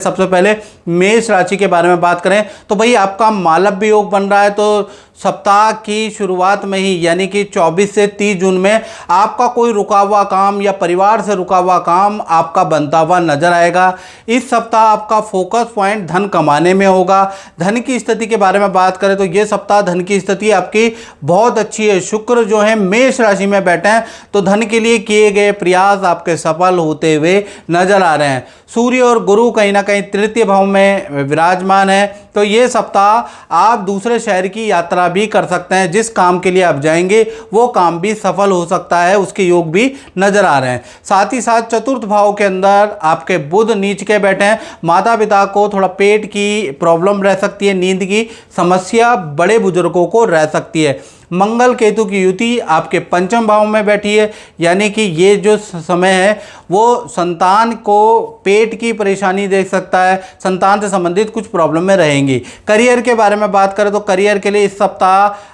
सबसे पहले मेष राशि के बारे में बात करें तो भाई आपका मालव्य योग बन रहा है, तो सप्ताह की शुरुआत में ही यानी कि 24 से 30 जून में आपका कोई रुका हुआ काम या परिवार से रुका हुआ काम आपका बनता हुआ नजर आएगा। इस सप्ताह आपका फोकस पॉइंट धन कमाने में होगा। धन की स्थिति के बारे में बात करें तो ये सप्ताह धन की स्थिति आपकी बहुत अच्छी है। शुक्र जो है मेष राशि में बैठे हैं तो धन के लिए किए गए प्रयास आपके सफल होते हुए नजर आ रहे हैं। सूर्य और गुरु कहीं ना कहीं तृतीय भाव में विराजमान है, तो ये सप्ताह आप दूसरे शहर की यात्रा भी कर सकते हैं। जिस काम के लिए आप जाएंगे वो काम भी सफल हो सकता है, उसके योग भी नजर आ रहे हैं। साथ ही साथ चतुर्थ भाव के अंदर आपके बुध नीच के बैठे हैं। माता पिता को थोड़ा पेट की प्रॉब्लम रह सकती है, नींद की समस्या बड़े बुजुर्गों को रह सकती है। मंगल केतु की युति आपके पंचम भाव में बैठी है, यानी कि ये जो समय है वो संतान को पेट की परेशानी देख सकता है, संतान से संबंधित कुछ प्रॉब्लम में रहेंगी। करियर के बारे में बात करें तो करियर के लिए इस सप्ताह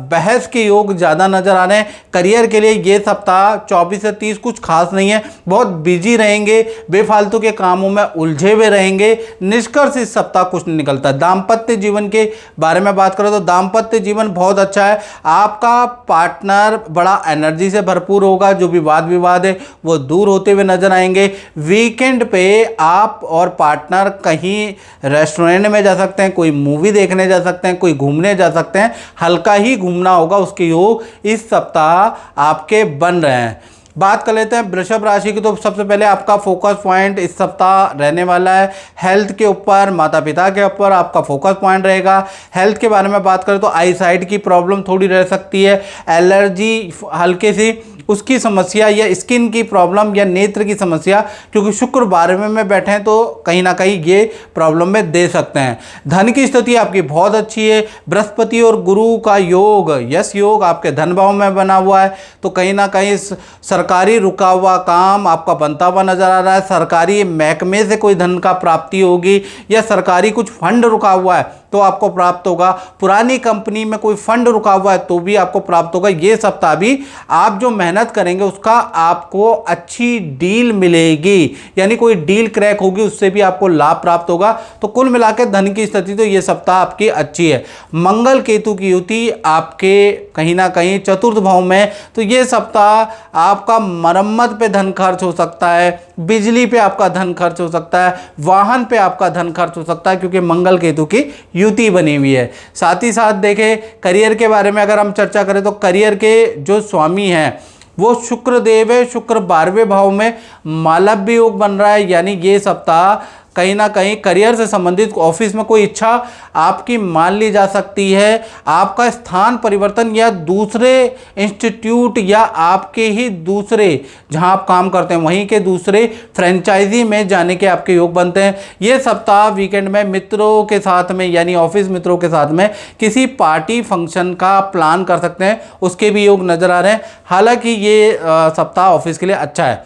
बहस के योग ज़्यादा नजर आ रहे हैं। करियर के लिए ये सप्ताह 24 से 30 कुछ खास नहीं है, बहुत बिजी रहेंगे, बेफालतू के कामों में उलझे हुए रहेंगे। निष्कर्ष इस सप्ताह कुछ नहीं निकलता। दाम्पत्य जीवन के बारे में बात करें तो दाम्पत्य जीवन बहुत अच्छा है। आपका पार्टनर बड़ा एनर्जी से भरपूर होगा, जो भी वाद विवाद है वो दूर होते हुए नजर आएंगे। वीकेंड पे आप और पार्टनर कहीं रेस्टोरेंट में जा सकते हैं, कोई मूवी देखने जा सकते हैं, कोई घूमने जा सकते हैं। हल्का ही घूमना होगा, उसके योग इस सप्ताह आपके बन रहे हैं। बात कर लेते हैं वृषभ राशि की, तो सबसे पहले आपका फोकस पॉइंट इस सप्ताह रहने वाला है हेल्थ के ऊपर, माता पिता के ऊपर आपका फोकस पॉइंट रहेगा। हेल्थ के बारे में बात करें तो आई साइट की प्रॉब्लम थोड़ी रह सकती है, एलर्जी हल्के सी उसकी समस्या या स्किन की प्रॉब्लम या नेत्र की समस्या, क्योंकि शुक्र 12वें में बैठे हैं तो कहीं ना कहीं ये प्रॉब्लम में दे सकते हैं। धन की स्थिति आपकी बहुत अच्छी है। बृहस्पति और गुरु का योग, यश योग आपके धन भाव में बना हुआ है, तो कहीं ना कहीं सरकारी रुका हुआ काम आपका बनता हुआ नजर आ रहा है। सरकारी महकमे से कोई धन का प्राप्ति होगी या सरकारी कुछ फंड रुका हुआ है तो आपको प्राप्त होगा। पुरानी कंपनी में कोई फंड रुका हुआ है तो भी आपको प्राप्त होगा। ये सप्ताह भी आप जो मेहनत करेंगे उसका आपको अच्छी डील मिलेगी, यानी कोई डील क्रैक होगी, उससे भी आपको लाभ प्राप्त होगा। तो कुल मिलाकर धन की स्थिति तो ये सप्ताह आपकी अच्छी है। मंगल केतु की युति आपके कहीं ना कहीं चतुर्थ भाव में, तो ये सप्ताह आपका मरम्मत पे धन खर्च हो सकता है, बिजली पे आपका धन खर्च हो सकता है, वाहन पे आपका धन खर्च हो सकता है, क्योंकि मंगल केतु की युति बनी हुई है। साथ ही साथ देखें करियर के बारे में अगर हम चर्चा करें तो करियर के जो स्वामी हैं वो शुक्र देव है। शुक्र 12वें भाव में मालव्य योग बन रहा है, यानी ये सप्ताह कहीं ना कहीं करियर से संबंधित ऑफिस में कोई इच्छा आपकी मान ली जा सकती है। आपका स्थान परिवर्तन या दूसरे इंस्टीट्यूट या आपके ही दूसरे जहां आप काम करते हैं वहीं के दूसरे फ्रेंचाइजी में जाने के आपके योग बनते हैं। ये सप्ताह वीकेंड में मित्रों के साथ में यानी ऑफिस मित्रों के साथ में किसी पार्टी फंक्शन का प्लान कर सकते हैं, उसके भी योग नजर आ रहे हैं। हालांकि ये सप्ताह ऑफिस के लिए अच्छा है।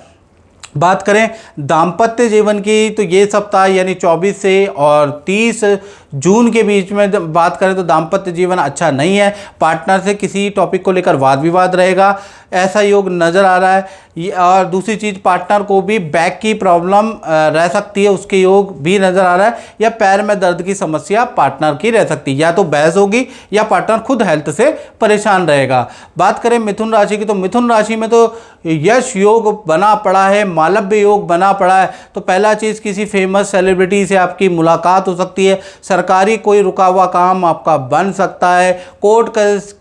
बात करें दाम्पत्य जीवन की तो ये सप्ताह यानी 24 से और 30 जून के बीच में बात करें तो दाम्पत्य जीवन अच्छा नहीं है। पार्टनर से किसी टॉपिक को लेकर वाद विवाद रहेगा, ऐसा योग नज़र आ रहा है। और दूसरी चीज़ पार्टनर को भी बैक की प्रॉब्लम रह सकती है, उसके योग भी नज़र आ रहा है। या पैर में दर्द की समस्या पार्टनर की रह सकती है, या तो बहस होगी या पार्टनर खुद हेल्थ से परेशान रहेगा। बात करें मिथुन राशि की तो मिथुन राशि में तो यश योग बना पड़ा है, मालव्य योग बना पड़ा है। तो पहला चीज़ किसी फेमस सेलिब्रिटी से आपकी मुलाकात हो सकती है, सरकारी कोई रुका हुआ काम आपका बन सकता है, कोर्ट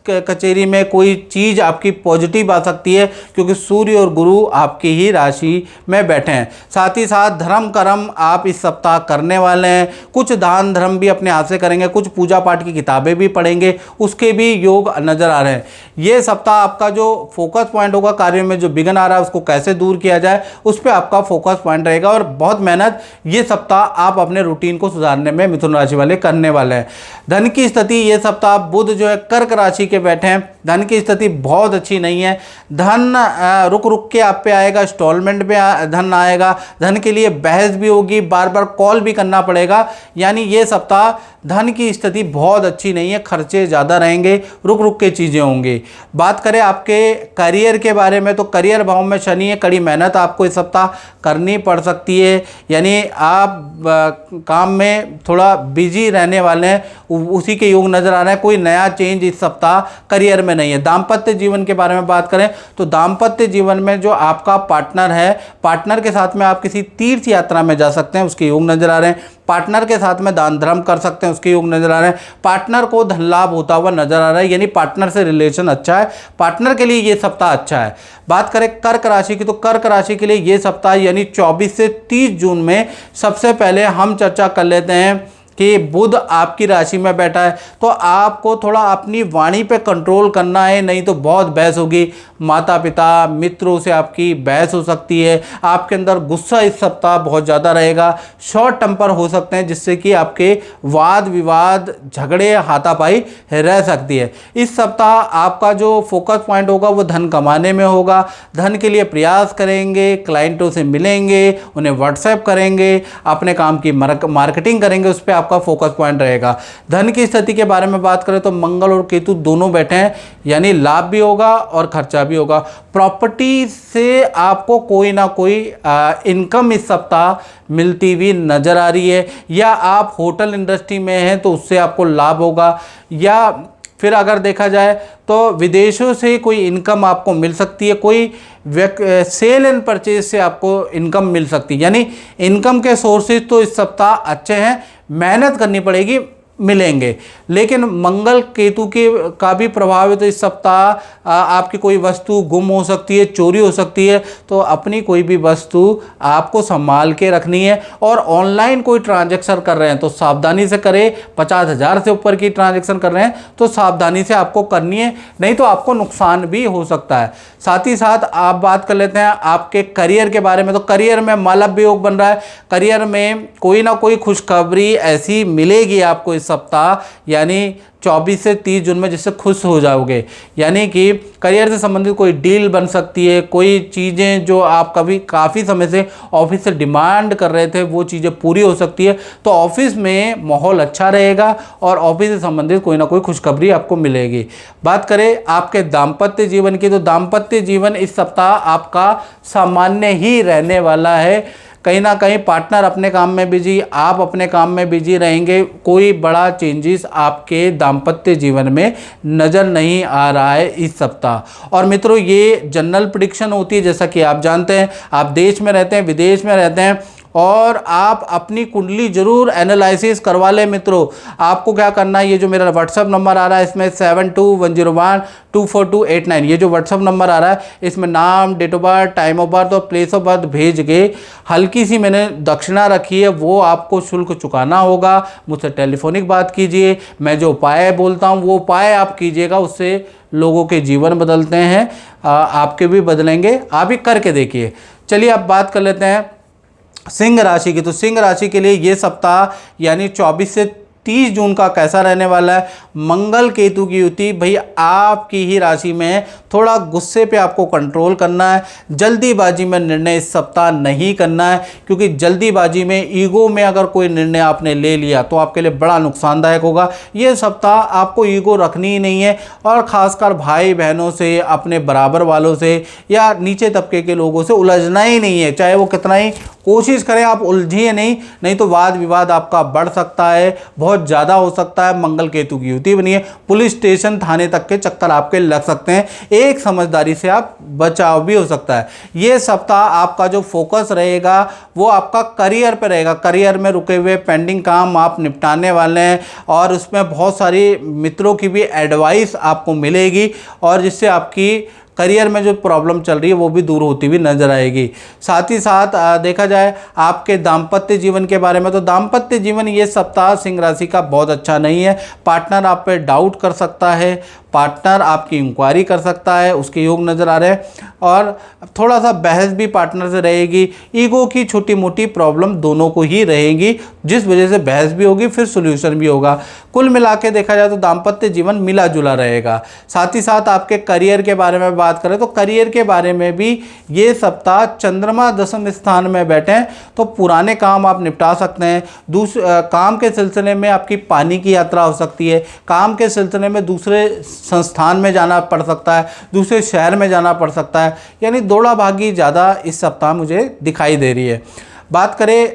कचहरी में कोई चीज़ आपकी पॉजिटिव आ सकती है, क्योंकि सूर्य और गुरु आपकी ही राशि में बैठे हैं। साथ ही साथ धर्म कर्म आप इस सप्ताह करने वाले हैं, कुछ दान धर्म भी अपने हाथ से करेंगे, कुछ पूजा पाठ की किताबें भी पढ़ेंगे, उसके भी योग नज़र आ रहे हैं। ये सप्ताह आपका जो फोकस पॉइंट होगा, कार्य में जो विघ्न आ रहा है उसको कैसे दूर किया जाए उस पर आपका फोकस पॉइंट रहेगा। और बहुत मेहनत ये सप्ताह आप अपने रूटीन को सुधारने में मिथुन राशि वाले करने वाले हैं। धन की स्थिति ये सप्ताह बुध जो है कर्क राशि के बैठे हैं, धन की स्थिति बहुत अच्छी नहीं है। धन रुक रुक के आप पे आएगा, इंस्टॉलमेंट पे धन आएगा, धन के लिए बहस भी होगी, बार बार कॉल भी करना पड़ेगा। यानी ये सप्ताह धन की स्थिति बहुत अच्छी नहीं है, खर्चे ज़्यादा रहेंगे, रुक रुक के चीज़ें होंगी। बात करें आपके करियर के बारे में तो करियर भाव में शनि है, कड़ी मेहनत आपको इस सप्ताह करनी पड़ सकती है। यानी आप काम में थोड़ा बिजी रहने वाले हैं, उसी के योग नज़र आ रहे हैं। कोई नया चेंज इस सप्ताह करियर में नहीं है। दाम्पत्य जीवन के बारे में बात करें तो दाम्पत्य जीवन में जो आपका पार्टनर है, पार्टनर के साथ में आप किसी तीर्थ यात्रा में जा सकते हैं, उसके योग नज़र आ रहे हैं। पार्टनर के साथ में दान धर्म कर सकते हैं, उसके योग नजर आ रहे हैं। पार्टनर को धन लाभ होता हुआ नजर आ रहा है, यानी पार्टनर से रिलेशन अच्छा है, पार्टनर के लिए ये सप्ताह अच्छा है। बात करें कर्क राशि की तो कर्क राशि के लिए ये सप्ताह यानी 24 से 30 जून में सबसे पहले हम चर्चा कर लेते हैं कि बुध आपकी राशि में बैठा है, तो आपको थोड़ा अपनी वाणी पे कंट्रोल करना है, नहीं तो बहुत बहस होगी। माता पिता मित्रों से आपकी बहस हो सकती है। आपके अंदर गुस्सा इस सप्ताह बहुत ज़्यादा रहेगा, शॉर्ट टेम्पर हो सकते हैं, जिससे कि आपके वाद विवाद झगड़े हाथापाई रह सकती है। इस सप्ताह आपका जो फोकस पॉइंट होगा वो धन कमाने में होगा। धन के लिए प्रयास करेंगे, क्लाइंटों से मिलेंगे, उन्हें व्हाट्सएप करेंगे, अपने काम की मार्केटिंग करेंगे, उस पर आपका फोकस पॉइंट रहेगा। धन की स्थिति के बारे में बात करें तो मंगल और केतु दोनों बैठे हैं, यानी लाभ भी होगा और खर्चा भी होगा। प्रॉपर्टी से आपको कोई ना कोई इनकम इस सप्ताह मिलती हुई नजर आ रही है, या आप होटल इंडस्ट्री में हैं तो उससे आपको लाभ होगा, या फिर अगर देखा जाए तो विदेशों से कोई इनकम आपको मिल सकती है, कोई सेल एंड परचेज से आपको इनकम मिल सकती है। यानी इनकम के सोर्सेज तो इस सप्ताह अच्छे हैं, मेहनत करनी पड़ेगी, मिलेंगे। लेकिन मंगल केतु के का भी प्रभाव है, तो इस सप्ताह आपकी कोई वस्तु गुम हो सकती है, चोरी हो सकती है, तो अपनी कोई भी वस्तु आपको संभाल के रखनी है। और ऑनलाइन कोई ट्रांजैक्शन कर रहे हैं तो सावधानी से करें। 50,000 से ऊपर की ट्रांजैक्शन कर रहे हैं तो सावधानी से आपको करनी है, नहीं तो आपको नुकसान भी हो सकता है। साथ ही साथ आप बात कर लेते हैं आपके करियर के बारे में, तो करियर में मालव्य योग बन रहा है। करियर में कोई ना कोई खुशखबरी ऐसी मिलेगी आपको इस सप्ताह, यानी 24 से 30 जून में, जिससे खुश हो जाओगे। यानी कि करियर से संबंधित कोई डील बन सकती है, कोई चीज़ें जो आप कभी काफ़ी समय से ऑफिस से डिमांड कर रहे थे वो चीज़ें पूरी हो सकती है। तो ऑफिस में माहौल अच्छा रहेगा और ऑफिस से संबंधित कोई ना कोई खुशखबरी आपको मिलेगी। बात करें आपके दाम्पत्य जीवन की तो दाम्पत्य जीवन इस सप्ताह आपका सामान्य ही रहने वाला है। कहीं ना कहीं पार्टनर अपने काम में बिजी, आप अपने काम में बिजी रहेंगे। कोई बड़ा चेंजेस आपके दाम्पत्य जीवन में नज़र नहीं आ रहा है इस सप्ताह। और मित्रों, ये जनरल प्रेडिक्शन होती है, जैसा कि आप जानते हैं, आप देश में रहते हैं, विदेश में रहते हैं, और आप अपनी कुंडली जरूर एनालिसिस करवा लें। मित्रों, आपको क्या करना है, ये जो मेरा व्हाट्सअप नंबर आ रहा है इसमें 7210124289, ये जो व्हाट्सअप नंबर आ रहा है इसमें नाम, date of birth, time of birth और प्लेस ऑफ बर्थ भेज के हल्की सी मैंने दक्षिणा रखी है, वो आपको शुल्क चुकाना होगा। मुझसे टेलीफोनिक बात कीजिए, मैं जो उपाय बोलता हूँ वो उपाय आप कीजिएगा, उससे लोगों के जीवन बदलते हैं, आपके भी बदलेंगे, आप ही करके देखिए। चलिए अब बात कर लेते हैं सिंह राशि की। तो सिंह राशि के लिए ये सप्ताह यानी 24 से 30 जून का कैसा रहने वाला है। मंगल केतु की युति भाई आपकी ही राशि में है, थोड़ा गुस्से पे आपको कंट्रोल करना है। जल्दीबाजी में निर्णय इस सप्ताह नहीं करना है, क्योंकि जल्दीबाजी में ईगो में अगर कोई निर्णय आपने ले लिया तो आपके लिए बड़ा नुकसानदायक होगा। ये सप्ताह आपको ईगो रखनी ही नहीं है, और ख़ासकर भाई बहनों से, अपने बराबर वालों से या नीचे तबके के लोगों से उलझना ही नहीं है। चाहे वो कितना ही कोशिश करें, आप उलझिए नहीं तो वाद विवाद आपका बढ़ सकता है, बहुत ज़्यादा हो सकता है। मंगल केतु की युति बनी है, पुलिस स्टेशन थाने तक के चक्कर आपके लग सकते हैं। एक समझदारी से आप बचाव भी हो सकता है। ये सप्ताह आपका जो फोकस रहेगा वो आपका करियर पे रहेगा। करियर में रुके हुए पेंडिंग काम आप निपटाने वाले हैं, और उसमें बहुत सारी मित्रों की भी एडवाइस आपको मिलेगी, और जिससे आपकी करियर में जो प्रॉब्लम चल रही है वो भी दूर होती हुई नजर आएगी। साथ ही साथ देखा जाए आपके दाम्पत्य जीवन के बारे में, तो दाम्पत्य जीवन ये सप्ताह सिंह राशि का बहुत अच्छा नहीं है। पार्टनर आप पे डाउट कर सकता है, पार्टनर आपकी इंक्वायरी कर सकता है, उसके योग नज़र आ रहे हैं, और थोड़ा सा बहस भी पार्टनर से रहेगी। ईगो की छोटी मोटी प्रॉब्लम दोनों को ही रहेगी, जिस वजह से बहस भी होगी, फिर सोल्यूशन भी होगा। कुल मिला के देखा जाए तो दाम्पत्य जीवन मिला जुला रहेगा। साथ ही साथ आपके करियर के बारे में बात करें तो करियर के बारे में भी ये सप्ताह चंद्रमा दशम स्थान में बैठे हैं तो पुराने काम आप निपटा सकते हैं। काम के सिलसिले में आपकी पानी की यात्रा हो सकती है, काम के सिलसिले में दूसरे संस्थान में जाना पड़ सकता है, दूसरे शहर में जाना पड़ सकता है, यानी दौड़ा भागी ज़्यादा इस सप्ताह मुझे दिखाई दे रही है। बात करें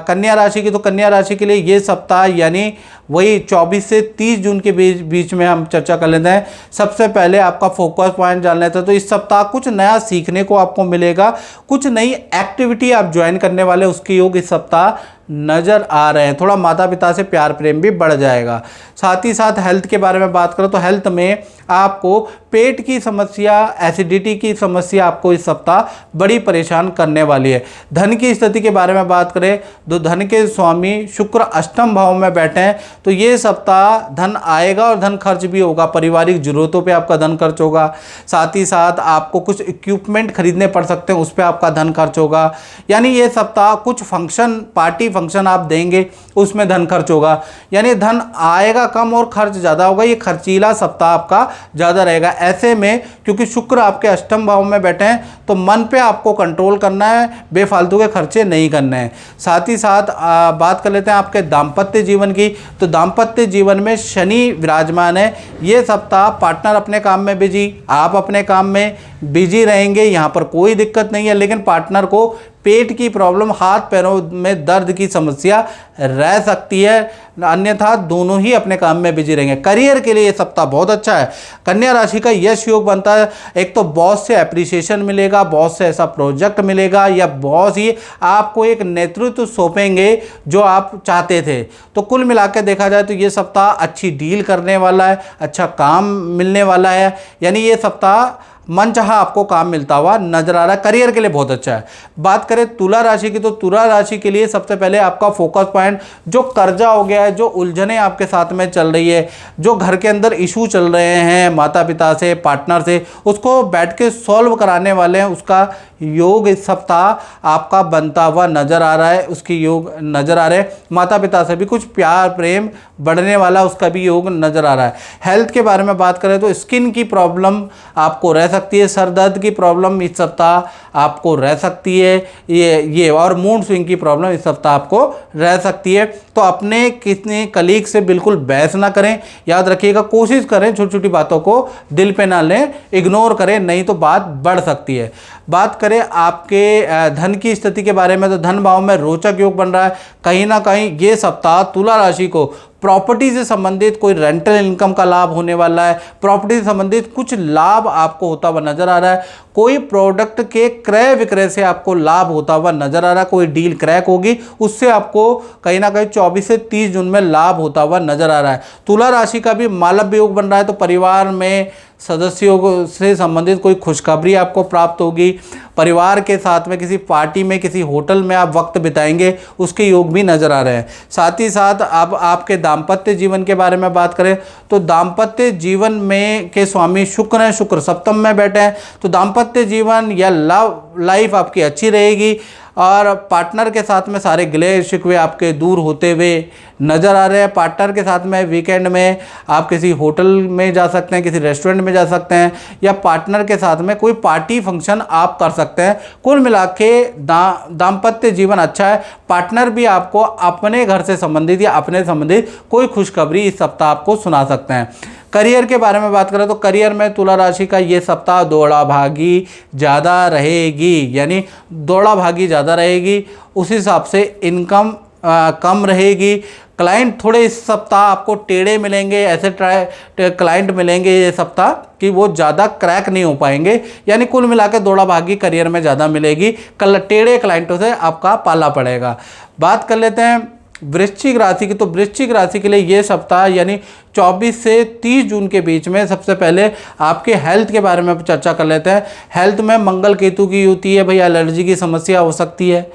कन्या राशि की तो कन्या राशि के लिए ये सप्ताह यानी वही 24 से 30 जून के बीच में हम चर्चा कर लेते हैं। सबसे पहले आपका फोकस पॉइंट जान लेते हैं तो इस सप्ताह कुछ नया सीखने को आपको मिलेगा, कुछ नई एक्टिविटी आप ज्वाइन करने वाले उसके योग इस सप्ताह नज़र आ रहे हैं। थोड़ा माता पिता से प्यार प्रेम भी बढ़ जाएगा। साथ ही साथ हेल्थ के बारे में बात करें तो हेल्थ में आपको पेट की समस्या, एसिडिटी की समस्या आपको इस सप्ताह बड़ी परेशान करने वाली है। धन की स्थिति के बारे में बात करें तो धन के स्वामी शुक्र अष्टम भाव में बैठे हैं तो ये सप्ताह धन आएगा और धन खर्च भी होगा। पारिवारिक जरूरतों पे आपका धन खर्च होगा। साथ ही साथ आपको कुछ इक्विपमेंट खरीदने पड़ सकते हैं, उस पर आपका धन खर्च होगा। यानी ये सप्ताह कुछ फंक्शन, पार्टी फंक्शन आप देंगे उसमें धन खर्च होगा, यानी धन आएगा कम और खर्च ज़्यादा होगा। ये खर्चीला सप्ताह आपका ज़्यादा रहेगा। ऐसे में क्योंकि शुक्र आपके अष्टम भाव में बैठे हैं तो मन पे आपको कंट्रोल करना है, बेफालतू के खर्चे नहीं करने हैं। साथ ही साथ बात कर लेते हैं आपके दाम्पत्य जीवन की तो दाम्पत्य जीवन में शनि विराजमान है। ये सप्ताह पार्टनर अपने काम में बिजी, आप अपने काम में बिजी रहेंगे, यहाँ पर कोई दिक्कत नहीं है। लेकिन पार्टनर को पेट की प्रॉब्लम, हाथ पैरों में दर्द की समस्या रह सकती है, अन्यथा दोनों ही अपने काम में बिजी रहेंगे। करियर के लिए ये सप्ताह बहुत अच्छा है। कन्या राशि का यश योग बनता है। एक तो बॉस से एप्रिसिएशन मिलेगा, बॉस से ऐसा प्रोजेक्ट मिलेगा या बॉस ही आपको एक नेतृत्व सौंपेंगे जो आप चाहते थे। तो कुल मिला के देखा जाए तो ये सप्ताह अच्छी डील करने वाला है, अच्छा काम मिलने वाला है, यानी ये सप्ताह मनचाहा आपको काम मिलता हुआ नजर आ रहा है। करियर के लिए बहुत अच्छा है। बात करें तुला राशि की तो तुला राशि के लिए सबसे पहले आपका फोकस पॉइंट जो कर्जा हो गया है, जो उलझने आपके साथ में चल रही है, जो घर के अंदर इशू चल रहे हैं माता पिता से, पार्टनर से, उसको बैठ के सॉल्व कराने वाले हैं, उसका योग इस सप्ताह आपका बनता हुआ नजर आ रहा है। उसकी योग नजर आ रहे हैं। माता पिता से भी कुछ प्यार प्रेम बढ़ने वाला उसका भी योग नजर आ रहा है। हेल्थ के बारे में बात करें तो स्किन की प्रॉब्लम आपको रह सकती है, सर दर्द की प्रॉब्लम इस सप्ताह आपको रह सकती है, ये और मूड स्विंग की प्रॉब्लम इस सप्ताह आपको रह सकती है। तो अपने कितने कलीग से बिल्कुल बहस ना करें, याद रखिएगा, कोशिश करें छोटी छोटी बातों को दिल पे ना लें, इग्नोर करें, नहीं तो बात बढ़ सकती है। बात करें आपके धन की स्थिति के बारे में तो धन भाव में रोचक योग बन रहा है। कहीं ना कहीं ये सप्ताह तुला राशि को प्रॉपर्टी से संबंधित कोई रेंटल इनकम का लाभ होने वाला है। प्रॉपर्टी से संबंधित कुछ लाभ आपको होता हुआ नजर आ रहा है। कोई प्रोडक्ट के क्रय विक्रय से आपको लाभ होता हुआ नजर आ रहा है। कोई डील क्रैक होगी, उससे आपको कहीं ना कहीं 24 से 30 जून में लाभ होता हुआ नजर आ रहा है। तुला राशि का भी मालव्य योग बन रहा है तो परिवार में सदस्यों से संबंधित कोई खुशखबरी आपको प्राप्त होगी। परिवार के साथ में किसी पार्टी में, किसी होटल में आप वक्त बिताएंगे, उसके योग भी नजर आ रहे हैं। साथ ही साथ अब आपके दाम्पत्य जीवन के बारे में बात करें तो दाम्पत्य जीवन में के स्वामी शुक्र हैं, शुक्र सप्तम में बैठे हैं तो दाम्पत्य जीवन या लव लाइफ आपकी अच्छी रहेगी और पार्टनर के साथ में सारे गिले शिकवे आपके दूर होते हुए नज़र आ रहे हैं। पार्टनर के साथ में वीकेंड में आप किसी होटल में जा सकते हैं, किसी रेस्टोरेंट में जा सकते हैं या पार्टनर के साथ में कोई पार्टी फंक्शन आप कर सकते हैं। कुल मिला के दाम्पत्य जीवन अच्छा है। पार्टनर भी आपको अपने घर से संबंधित या अपने संबंधित कोई खुशखबरी इस सप्ताह आपको सुना सकते हैं। करियर के बारे में बात करें तो करियर में तुला राशि का ये सप्ताह दौड़ा भागी ज़्यादा रहेगी, यानी दौड़ा भागी ज़्यादा रहेगी, उस हिसाब से इनकम कम रहेगी। क्लाइंट थोड़े इस सप्ताह आपको टेढ़े मिलेंगे, ऐसे क्लाइंट मिलेंगे ये सप्ताह कि वो ज़्यादा क्रैक नहीं हो पाएंगे, यानी कुल मिला के दौड़ा भागी करियर में ज़्यादा मिलेगी। टेढ़े क्लाइंटों से आपका पाला पड़ेगा। बात कर लेते हैं वृश्चिक राशि की तो वृश्चिक राशि के लिए ये सप्ताह यानी 24 से 30 जून के बीच में सबसे पहले आपके हेल्थ के बारे में चर्चा कर लेते हैं। हेल्थ में मंगल केतु की युति है, भाई एलर्जी की समस्या हो सकती है।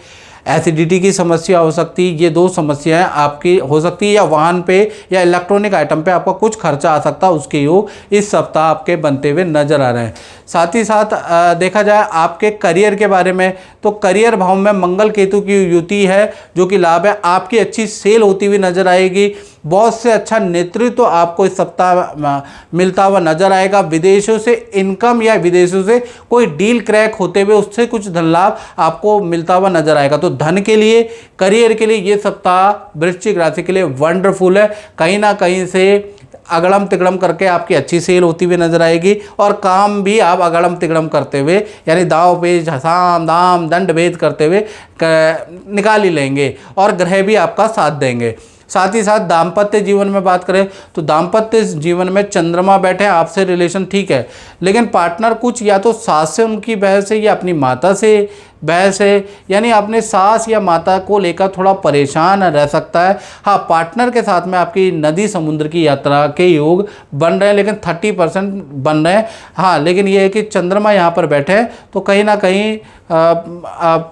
एसिडिटी की समस्या हो सकती है। ये 2 समस्याएं आपकी हो सकती है, या वाहन पे या इलेक्ट्रॉनिक आइटम पे आपका कुछ खर्चा आ सकता है, उसके योग इस सप्ताह आपके बनते हुए नजर आ रहे हैं। साथ ही साथ देखा जाए आपके करियर के बारे में, तो करियर भाव में मंगल केतु की युति है जो कि लाभ है। आपकी अच्छी सेल होती हुई नजर आएगी। बहुत से अच्छा नेतृत्व तो आपको इस सप्ताह मिलता हुआ नजर आएगा। विदेशों से इनकम या विदेशों से कोई डील क्रैक होते हुए उससे कुछ धन लाभ आपको मिलता हुआ नजर आएगा। तो धन के लिए, करियर के लिए ये सप्ताह वृश्चिक राशि के लिए वंडरफुल है। कहीं ना कहीं से अगड़म तिगड़म करके आपकी अच्छी सेल होती हुई नजर आएगी, और काम भी आप अगड़म तिगड़म करते हुए, यानी दाव पेच हसाम दाम दंड भेद करते हुए निकाल ही लेंगे, और ग्रह भी आपका साथ देंगे। साथ ही साथ दाम्पत्य जीवन में बात करें तो दाम्पत्य जीवन में चंद्रमा बैठे, आपसे रिलेशन ठीक है, लेकिन पार्टनर कुछ या तो सास से उनकी बहस है या अपनी माता से बहस है, यानी अपने सास या माता को लेकर थोड़ा परेशान रह सकता है। हाँ, पार्टनर के साथ में आपकी नदी समुद्र की यात्रा के योग बन रहे हैं, लेकिन 30% बन रहे हैं। हाँ, लेकिन ये है कि चंद्रमा यहाँ पर बैठे हैं तो कहीं ना कहीं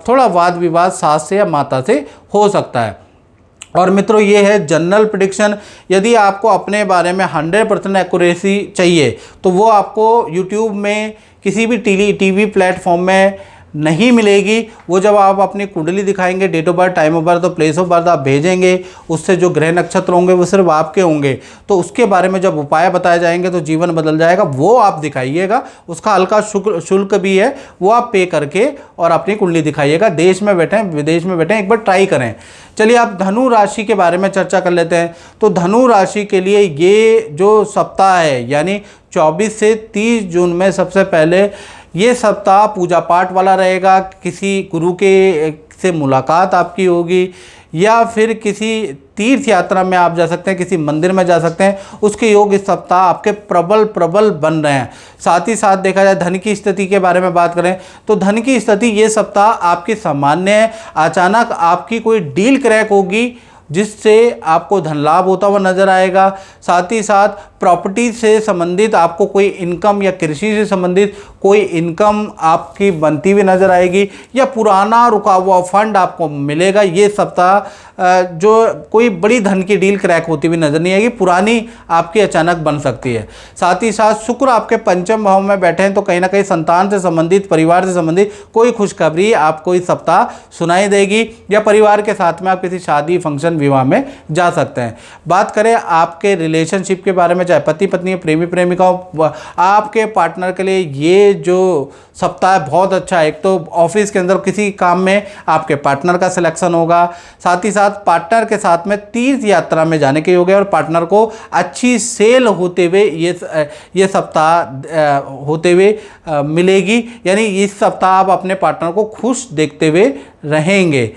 थोड़ा वाद विवाद सास से या माता से हो सकता है। और मित्रों, ये है जनरल प्रेडिक्शन। यदि आपको अपने बारे में 100% एक्यूरेसी चाहिए तो वो आपको यूट्यूब में किसी भी टीवी प्लेटफॉर्म में नहीं मिलेगी। वो जब आप अपनी कुंडली दिखाएंगे, date of birth, time of birth और प्लेस ऑफ बर्थ आप भेजेंगे, उससे जो ग्रह नक्षत्र होंगे वो सिर्फ आपके होंगे, तो उसके बारे में जब उपाय बताए जाएंगे तो जीवन बदल जाएगा, वो आप दिखाइएगा। उसका हल्का शुल्क भी है, वो आप पे करके और अपनी कुंडली दिखाइएगा। देश में बैठे विदेश में बैठे, एक बार ट्राई करें। चलिए, आप धनु राशि के बारे में चर्चा कर लेते हैं। तो धनु राशि के लिए ये जो सप्ताह है, यानी 24 से 30 जून में सबसे पहले ये सप्ताह पूजा पाठ वाला रहेगा। किसी गुरु के से मुलाकात आपकी होगी, या फिर किसी तीर्थ यात्रा में आप जा सकते हैं, किसी मंदिर में जा सकते हैं। उसके योग इस सप्ताह आपके प्रबल बन रहे हैं। साथ ही साथ देखा जाए धन की स्थिति के बारे में बात करें तो धन की स्थिति ये सप्ताह आपकी सामान्य है। अचानक आपकी कोई डील क्रैक होगी जिससे आपको धन लाभ होता हुआ नजर आएगा। साथ ही साथ प्रॉपर्टी से संबंधित आपको कोई इनकम या कृषि से संबंधित कोई इनकम आपकी बनती हुई नजर आएगी, या पुराना रुका हुआ फंड आपको मिलेगा। ये सप्ताह जो कोई बड़ी धन की डील क्रैक होती हुई नजर नहीं आएगी, पुरानी आपकी अचानक बन सकती है। साथ ही साथ शुक्र आपके पंचम भाव में बैठे हैं तो कहीं ना कहीं संतान से संबंधित, परिवार से संबंधित कोई खुशखबरी आपको इस सप्ताह सुनाई देगी, या परिवार के साथ में आप किसी शादी, फंक्शन, विवाह में जा सकते हैं। बात करें आपके रिलेशनशिप के बारे में, चाहे पति पत्नी, प्रेमी प्रेमिका हो, आपके पार्टनर के लिए ये जो सप्ताह बहुत अच्छा है। एक तो ऑफिस के अंदर किसी काम में आपके पार्टनर का सिलेक्शन होगा। साथ ही साथ पार्टनर के साथ में तीर्थ यात्रा में जाने के योग है, और पार्टनर को अच्छी सेल होते हुए ये सप्ताह होते हुए मिलेगी। यानी इस सप्ताह आप अपने पार्टनर को खुश देखते हुए रहेंगे।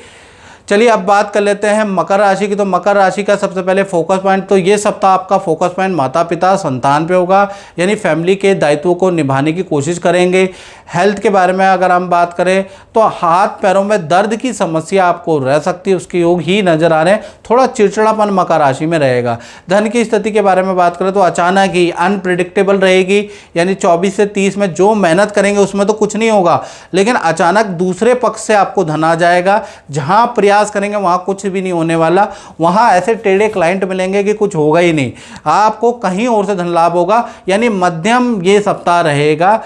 चलिए, अब बात कर लेते हैं मकर राशि की। तो मकर राशि का सबसे पहले फोकस पॉइंट, तो ये सप्ताह आपका फोकस पॉइंट माता पिता संतान पे होगा, यानी फैमिली के दायित्वों को निभाने की कोशिश करेंगे। हेल्थ के बारे में अगर हम बात करें तो हाथ पैरों में दर्द की समस्या आपको रह सकती है, उसके योग ही नजर आ रहे हैं। थोड़ा चिड़चिड़ापन मकर राशि में रहेगा। धन की स्थिति के बारे में बात करें तो अचानक ही अनप्रिडिक्टेबल रहेगी, यानी 24 से 30 में जो मेहनत करेंगे उसमें तो कुछ नहीं होगा, लेकिन अचानक दूसरे पक्ष से आपको धन आ जाएगा। जहां प्रयास करेंगे वहां कुछ भी नहीं होने वाला, वहां ऐसे टेढ़े क्लाइंट मिलेंगे कि कुछ होगा ही नहीं, आपको कहीं और से धन लाभ होगा। यानी मध्यम ये सप्ताह रहेगा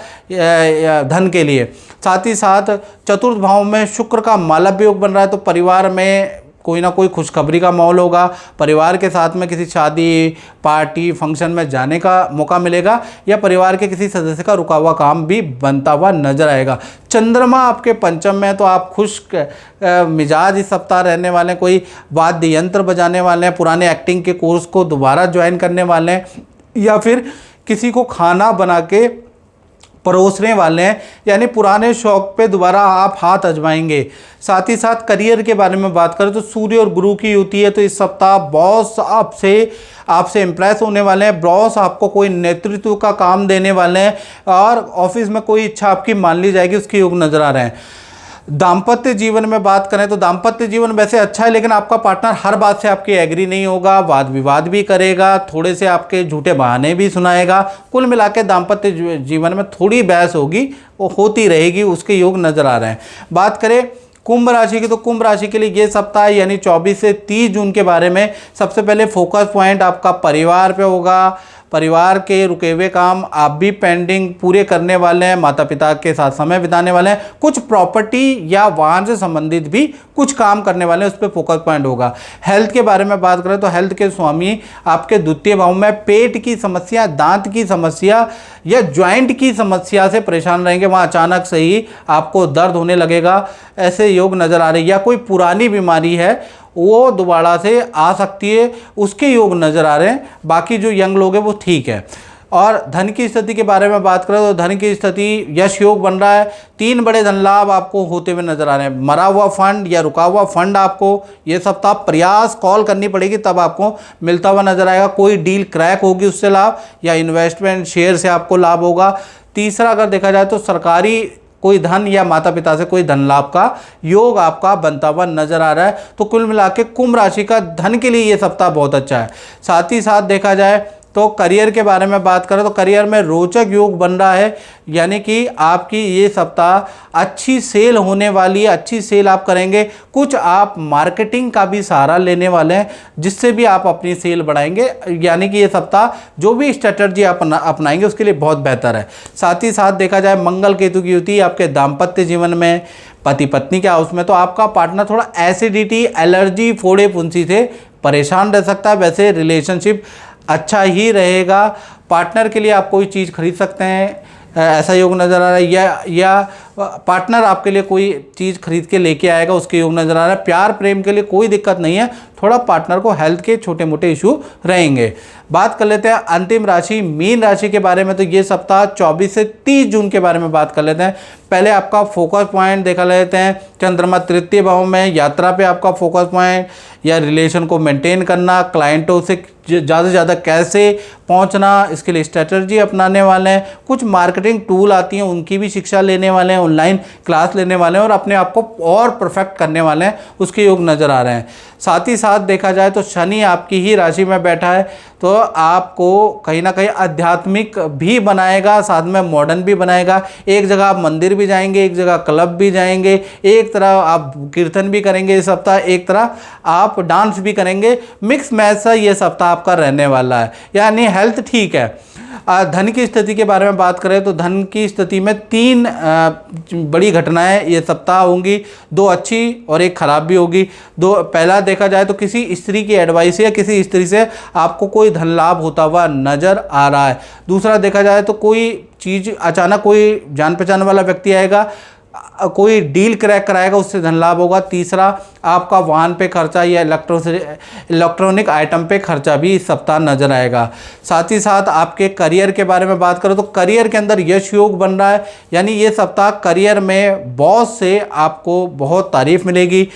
धन के लिए। साथ ही साथ चतुर्थ भाव में शुक्र का मालव्य योग बन रहा है, तो परिवार में कोई ना कोई खुशखबरी का माहौल होगा। परिवार के साथ में किसी शादी, पार्टी, फंक्शन में जाने का मौका मिलेगा, या परिवार के किसी सदस्य का रुका हुआ काम भी बनता हुआ नजर आएगा। चंद्रमा आपके पंचम में, तो आप खुश मिजाज इस सप्ताह रहने वाले हैं। कोई वाद्य यंत्र बजाने वाले हैं, पुराने एक्टिंग के कोर्स को दोबारा ज्वाइन करने वाले हैं, या फिर किसी को खाना बना के परोसने वाले हैं, यानी पुराने शौक पे दोबारा आप हाथ आजमाएंगे। साथ ही साथ करियर के बारे में बात करें तो सूर्य और गुरु की युति है, तो इस सप्ताह बॉस आपसे इम्प्रेस होने वाले हैं। बॉस आपको कोई नेतृत्व का काम देने वाले हैं, और ऑफिस में कोई इच्छा आपकी मान ली जाएगी, उसके योग नजर आ रहे हैं। दाम्पत्य जीवन में बात करें तो दाम्पत्य जीवन वैसे अच्छा है, लेकिन आपका पार्टनर हर बात से आपकी एग्री नहीं होगा, वाद विवाद भी करेगा, थोड़े से आपके झूठे बहाने भी सुनाएगा। कुल मिला के दाम्पत्य जीवन में थोड़ी बहस होगी, वो होती रहेगी, उसके योग नजर आ रहे हैं। बात करें कुंभ राशि की, तो कुंभ राशि के लिए ये सप्ताह यानी 24 से 30 जून के बारे में सबसे पहले फोकस पॉइंट आपका परिवार पे होगा। परिवार के रुके हुए काम आप भी पेंडिंग पूरे करने वाले हैं, माता पिता के साथ समय बिताने वाले हैं, कुछ प्रॉपर्टी या वाहन से संबंधित भी कुछ काम करने वाले हैं, उस पर फोकस पॉइंट होगा। हेल्थ के बारे में बात करें तो हेल्थ के स्वामी आपके द्वितीय भाव में पेट की समस्या, दांत की समस्या या ज्वाइंट की समस्या से परेशान रहेंगे। वहाँ अचानक से ही आपको दर्द होने लगेगा, ऐसे योग नज़र आ रहे हैं। या कोई पुरानी बीमारी है वो दोबारा से आ सकती है, उसके योग नज़र आ रहे हैं। बाकी जो यंग लोग हैं वो ठीक है। और धन की स्थिति के बारे में बात करें तो धन की स्थिति यश योग बन रहा है। 3 बड़े धन लाभ आपको होते हुए नजर आ रहे हैं। मरा हुआ फंड या रुका हुआ फंड आपको ये सप्ताह प्रयास कॉल करनी पड़ेगी तब आपको मिलता हुआ नजर आएगा। कोई डील क्रैक होगी उससे लाभ, या इन्वेस्टमेंट शेयर से आपको लाभ होगा। तीसरा अगर देखा जाए तो सरकारी कोई धन या माता पिता से कोई धन लाभ का योग आपका बनता हुआ नजर आ रहा है। तो कुल मिला के कुंभ राशि का धन के लिए ये सप्ताह बहुत अच्छा है। साथ ही साथ देखा जाए तो करियर के बारे में बात करें तो करियर में रोचक योग बन रहा है, यानी कि आपकी ये सप्ताह अच्छी सेल होने वाली है, अच्छी सेल आप करेंगे। कुछ आप मार्केटिंग का भी सहारा लेने वाले हैं जिससे भी आप अपनी सेल बढ़ाएंगे, यानी कि ये सप्ताह जो भी स्ट्रेटजी आप अपनाएंगे उसके लिए बहुत बेहतर है। साथ ही साथ देखा जाए मंगल केतु की युति आपके दाम्पत्य जीवन में, पति पत्नी के हाउस में, तो आपका पार्टनर थोड़ा एसिडिटी, एलर्जी, फोड़े फुंसी से परेशान रह सकता है। वैसे रिलेशनशिप अच्छा ही रहेगा। पार्टनर के लिए आप कोई चीज़ खरीद सकते हैं, ऐसा योग नज़र आ रहा है। या पार्टनर आपके लिए कोई चीज़ खरीद के लेके आएगा, उसके योग नज़र आ रहा है। प्यार प्रेम के लिए कोई दिक्कत नहीं है, थोड़ा पार्टनर को हेल्थ के छोटे मोटे इशू रहेंगे। बात कर लेते हैं अंतिम राशि मीन राशि के बारे में। तो ये सप्ताह 24 से 30 जून के बारे में बात कर लेते हैं। पहले आपका फोकस पॉइंट देखा लेते हैं। चंद्रमा तृतीय भाव में, यात्रा पे आपका फोकस पॉइंट या रिलेशन को मेंटेन करना, क्लाइंटों से ज़्यादा से ज़्यादा कैसे पहुंचना, इसके लिए स्ट्रेटजी अपनाने वाले हैं। कुछ मार्केटिंग टूल आती हैं उनकी भी शिक्षा लेने वाले हैं, ऑनलाइन क्लास लेने वाले हैं और अपने आप को और परफेक्ट करने वाले हैं, उसके योग नज़र आ रहे हैं। साथ ही साथ देखा जाए तो शनि आपकी ही राशि में बैठा है, तो आपको कहीं ना कहीं आध्यात्मिक भी बनाएगा, साथ में मॉडर्न भी बनाएगा। एक जगह आप मंदिर भी जाएंगे, एक जगह क्लब भी जाएंगे, एक तरह आप कीर्तन भी करेंगे इस सप्ताह, एक तरह आप डांस भी करेंगे। मिक्स मैच सा ये सप्ताह आपका रहने वाला है, यानी हेल्थ ठीक है। धन की स्थिति के बारे में बात करें तो धन की स्थिति में 3 बड़ी घटनाएं ये सप्ताह होंगी, 2 अच्छी और 1 खराब भी होगी। पहला देखा जाए तो किसी स्त्री की एडवाइस या किसी स्त्री से आपको कोई धन लाभ होता हुआ नजर आ रहा है। दूसरा देखा जाए तो कोई चीज़ अचानक कोई जान पहचान वाला व्यक्ति आएगा, कोई डील क्रैक कराएगा, उससे धन लाभ होगा। तीसरा आपका वाहन पे खर्चा या इलेक्ट्रॉनिक आइटम पे खर्चा भी इस सप्ताह नजर आएगा। साथ ही साथ आपके करियर के बारे में बात करें तो करियर के अंदर यश योग बन रहा है, यानी ये सप्ताह करियर में बॉस से आपको बहुत तारीफ मिलेगी।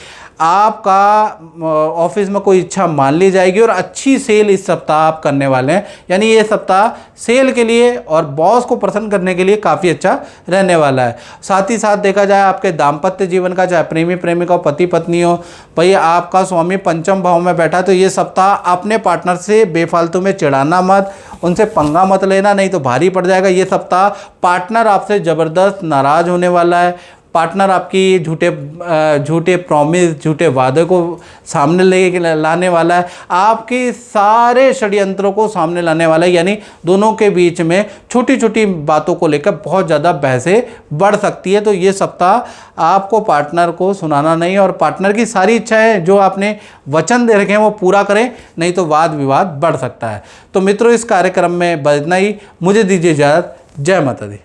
आपका ऑफिस में कोई इच्छा मान ली जाएगी और अच्छी सेल इस सप्ताह आप करने वाले हैं, यानी ये सप्ताह सेल के लिए और बॉस को प्रसन्न करने के लिए काफ़ी अच्छा रहने वाला है। साथ ही साथ देखा जाए आपके दाम्पत्य जीवन का, चाहे प्रेमी प्रेमिका हो, पति पत्नी हो, भाई आपका स्वामी पंचम भाव में बैठा, तो ये सप्ताह अपने पार्टनर से बेफालतू में चिढ़ाना मत, उनसे पंगा मत लेना, नहीं तो भारी पड़ जाएगा। ये सप्ताह पार्टनर आपसे ज़बरदस्त नाराज़ होने वाला है। पार्टनर आपकी झूठे प्रॉमिस, झूठे वादे को सामने लेके लाने वाला है, आपके सारे षड्यंत्रों को सामने लाने वाला है, यानी दोनों के बीच में छोटी छोटी बातों को लेकर बहुत ज़्यादा बहसें बढ़ सकती है। तो ये सप्ताह आपको पार्टनर को सुनाना नहीं और पार्टनर की सारी इच्छाएं जो आपने वचन दे रखे हैं वो पूरा करें, नहीं तो वाद विवाद बढ़ सकता है। तो मित्रों, इस कार्यक्रम में बस इतना ही। मुझे दीजिए इजाज़त। जय माता दी।